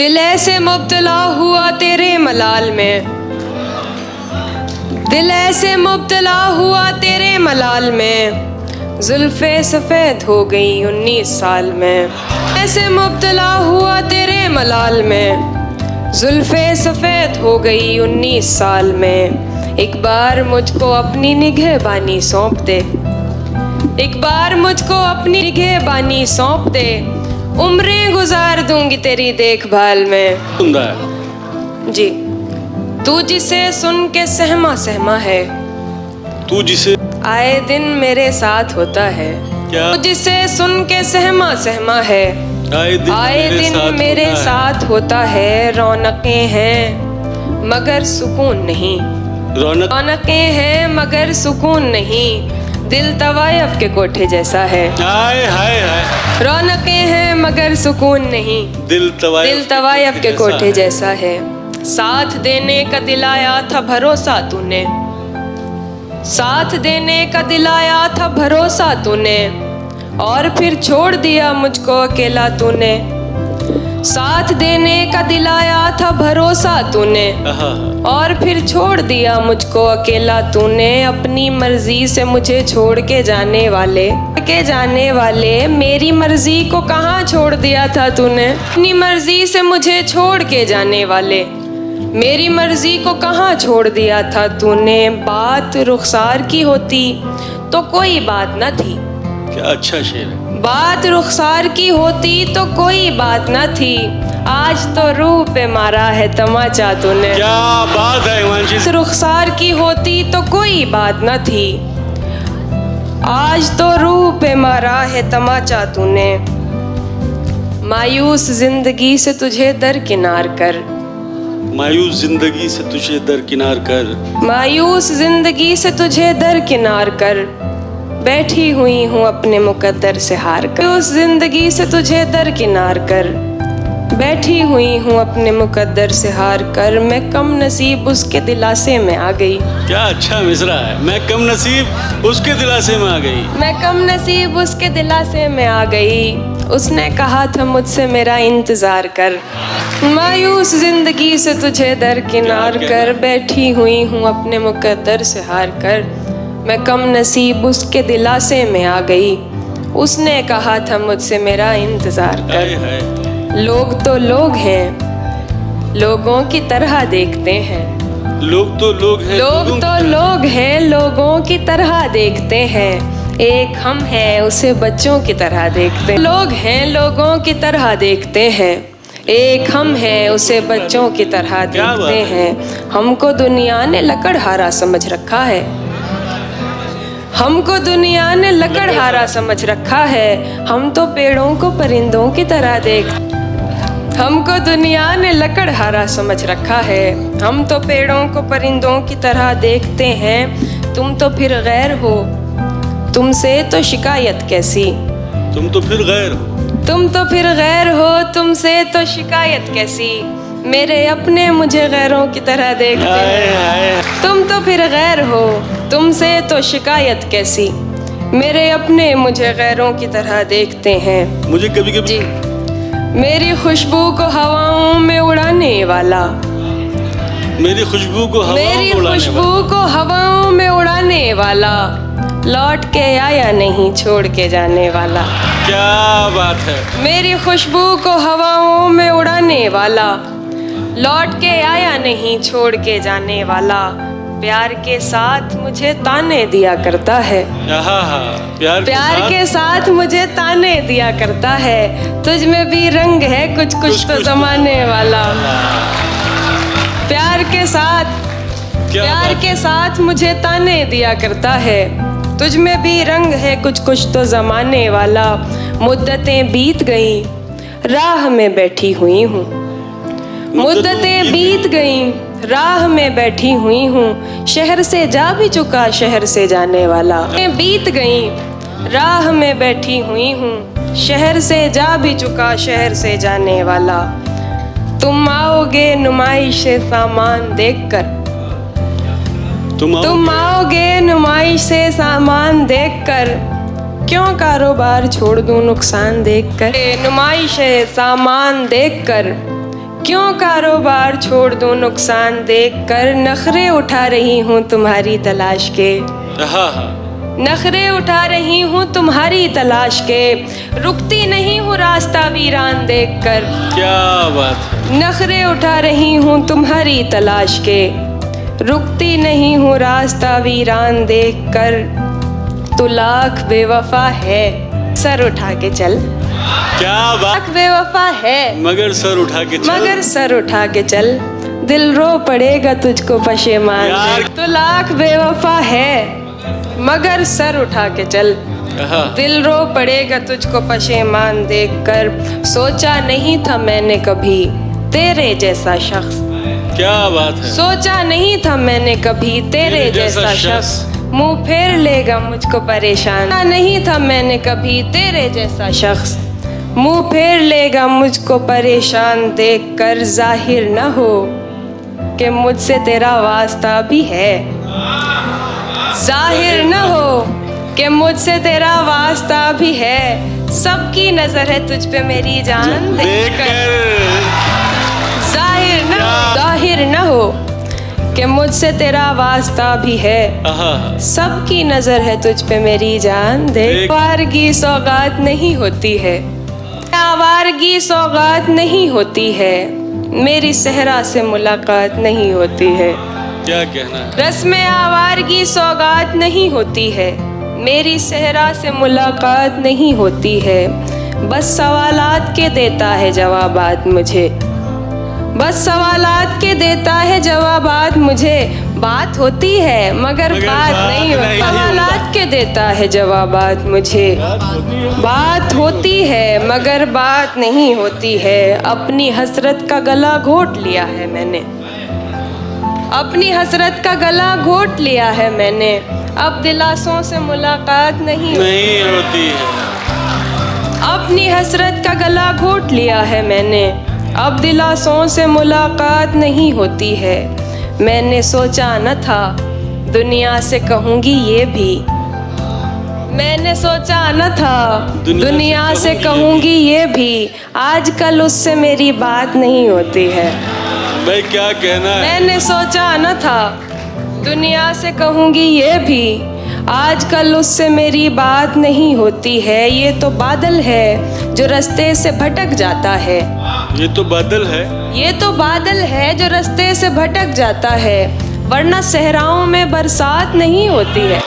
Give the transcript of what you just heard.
दिल ऐसे मुब्तला हुआ तेरे मलाल में, दिल ऐसे मुब्तला हुआ तेरे मलाल में, जुल्फे सफ़ेद हो गई 19 साल में। ऐसे मुब्तला हुआ तेरे मलाल में, जुल्फे सफ़ेद हो गई 19 साल में। एक बार मुझको अपनी निगहबानी सौंप दे, एक बार मुझको अपनी निगहबानी सौंप दे, उम्रें गुजार दूंगी तेरी देखभाल में। जी, तू जिसे सुन के सहमा सहमा है, तू जिसे आए दिन मेरे साथ होता है। क्या? तू जिसे सुन के सहमा सहमा है, आए दिन मेरे साथ होता है। रौनकें हैं मगर सुकून नहीं, रौनकें हैं मगर सुकून नहीं, दिल तवायफ के कोठे जैसा है। हाय हाय हाय, रौनकें हैं मगर सुकून नहीं, दिल तवायफ के कोठे जैसा है। साथ देने का दिलाया था भरोसा तूने, साथ देने का दिलाया था भरोसा तूने, और फिर छोड़ दिया मुझको अकेला तूने। साथ देने का दिलाया था भरोसा तूने, और फिर छोड़ दिया मुझको अकेला तूने। अपनी मर्जी से मुझे छोड़ के जाने वाले, मेरी मर्जी को कहाँ छोड़ दिया था तूने। अपनी मर्जी से मुझे छोड़ के जाने वाले, मेरी मर्जी को कहाँ छोड़ दिया था तूने। बात रुखसार की होती तो कोई बात न थी, क्या अच्छा शेर है। बात रुखसार की होती तो कोई बात न थी, आज तो रूह पे मारा है तमाचा तूने। क्या बात है हिमांशी। रुखसार की होती तो कोई बात न थी, आज तो रूह पे मारा है तमाचा तूने। मायूस जिंदगी से तुझे दरकिनार कर, मायूस जिंदगी से तुझे दरकिनार कर, मायूस जिंदगी से तुझे दरकिनार कर, बैठी हुई हूँ अपने मुकद्दर से हार कर। उस जिंदगी से तुझे दरकिनार कर, बैठी हुई हूँ अपने मुकद्दर से हार कर। मैं कम नसीब उसके दिलासे में आ गई, क्या अच्छा मिसरा है। मैं कम नसीब उसके दिलासे में आ गई, मैं कम नसीब उसके दिलासे में आ गई। उसने कहा था मुझसे मेरा इंतजार कर, मायूस जिंदगी से तुझे दरकिनार कर, बैठी हुई हूँ अपने मुकद्दर से हार कर। मैं कम नसीब उसके दिलासे में आ गई, उसने कहा था मुझसे मेरा इंतजार कर। लोग तो लोग हैं, लोगों की तरह देखते हैं, लोग तो लोग हैं, लोग तो लोग हैं, लोगों की तरह देखते हैं। एक हम हैं उसे बच्चों की तरह देखते हैं। लोग हैं लोगों की तरह देखते हैं, एक हम हैं उसे बच्चों की तरह देखते हैं। हमको दुनिया ने लकड़हारा समझ रखा है, हमको दुनिया ने लकड़हारा समझ रखा है। हम तो पेड़ों को परिंदों की तरह हमको दुनिया ने लकड़हारा समझ रखा है। हम तो पेड़ों को परिंदों की तरह देखते हैं। तुम तो फिर गैर हो, तुमसे तो शिकायत कैसी। तुम तो फिर गैर हो, तुम तो फिर गैर हो, तुमसे तो शिकायत कैसी। मेरे अपने मुझे गैरों की तरह देखते हैं। तुम तो फिर गैर हो, तुमसे तो शिकायत कैसी। मेरे अपने मुझे गैरों की तरह देखते हैं। मुझे कभी कभी मेरी खुशबू को हवाओं में उड़ाने वाला, मेरी खुशबू को हवाओं में उड़ाने वाला, लौट के आया नहीं छोड़ के जाने वाला। क्या बात है। मेरी खुशबू को हवाओं में उड़ाने वाला, लौट के आया नहीं छोड़ के जाने वाला। प्यार के साथ मुझे ताने दिया करता है, प्यार के साथ मुझे ताने दिया करता है। तुझ में भी रंग है कुछ कुछ तो जमाने वाला। प्यार के साथ मुझे ताने दिया करता है। तुझ में भी रंग है कुछ कुछ तो जमाने वाला। मुद्दतें बीत गई राह में बैठी हुई हूँ, मुद्दतें बीत गई राह में बैठी हुई हूँ। शहर से जा भी चुका शहर से जाने वाला। बीत गई राह में बैठी हुई हूँ, शहर से जा भी चुका शहर से जाने वाला। तुम आओगे नुमाइश से सामान देखकर, तुम आओगे नुमाइश से सामान देखकर। क्यों कारोबार छोड़ दूं नुकसान देखकर, नुमाइश सामान देखकर। क्यों कारोबार छोड़ दूं नुकसान देख कर, नखरे उठा रही हूँ तुम्हारी तलाश के। हाँ हाँ नखरे उठा रही हूँ तुम्हारी तलाश के, रुकती नहीं हूँ रास्ता वीरान देख कर। क्या बात है। नखरे उठा रही हूँ तुम्हारी तलाश के, रुकती नहीं हूँ रास्ता वीरान देख कर। तू लाख बेवफा है, सर उठा के चल। क्या बात। लाख बेवफा है, मगर सर उठा के चल। मगर सर उठा के चल, दिल रो पड़ेगा तुझको पशेमान यार। देख। तू लाख बेवफा है, मगर सर उठा के चल, हाँ। दिल रो पड़ेगा तुझको पशेमान देख कर। सोचा नहीं था मैंने कभी तेरे जैसा शख्स। क्या बात है। सोचा नहीं था मैंने कभी तेरे जैसा शख्स, मुंह फेर लेगा मुझको परेशान। सोचा नहीं था मैंने कभी तेरे जैसा शख्स, मुंह फेर लेगा मुझको परेशान देख कर। जाहिर न हो कि मुझसे तेरा वास्ता भी है, जाहिर न हो कि मुझसे तेरा वास्ता भी है। सबकी नजर है तुझ पे मेरी जान देख कर। जाहिर न हो कि मुझसे तेरा वास्ता भी है, हाँ। सबकी नजर है तुझ पे मेरी जान देख। आवारगी सौगात नहीं होती है, आवारगी सौगात नहीं होती है, मेरी सहरा से मुलाकात नहीं होती है। क्या कहना है। रस्म आवारगी सौगात नहीं होती है, मेरी सहरा से मुलाकात नहीं होती है। बस सवालात के देता है जवाबात मुझे, बस सवालात के देता है जवाबात मुझे। बात होती है मगर बात नहीं होती, सवालात के देता है जवाबात मुझे। बात होती है मगर बात नहीं होती है। अपनी हसरत का गला घोट लिया है मैंने, अपनी हसरत का गला घोट लिया है मैंने। अब दिलासों से मुलाकात नहीं होती है। अपनी हसरत का गला घोट लिया है मैंने, अब दिलासों से मुलाकात नहीं होती है। मैंने सोचा न था दुनिया से कहूँगी ये भी, मैंने सोचा न था दुनिया से कहूँगी ये भी। आजकल उससे मेरी बात नहीं होती है। भाई क्या कहना है। मैंने सोचा न था दुनिया से कहूँगी ये भी, आजकल उससे मेरी बात नहीं होती है। ये तो बादल है जो रास्ते से भटक जाता है, ये तो बादल है, ये तो बादल है जो रास्ते से भटक जाता है, वरना सहराओं में बरसात नहीं होती है।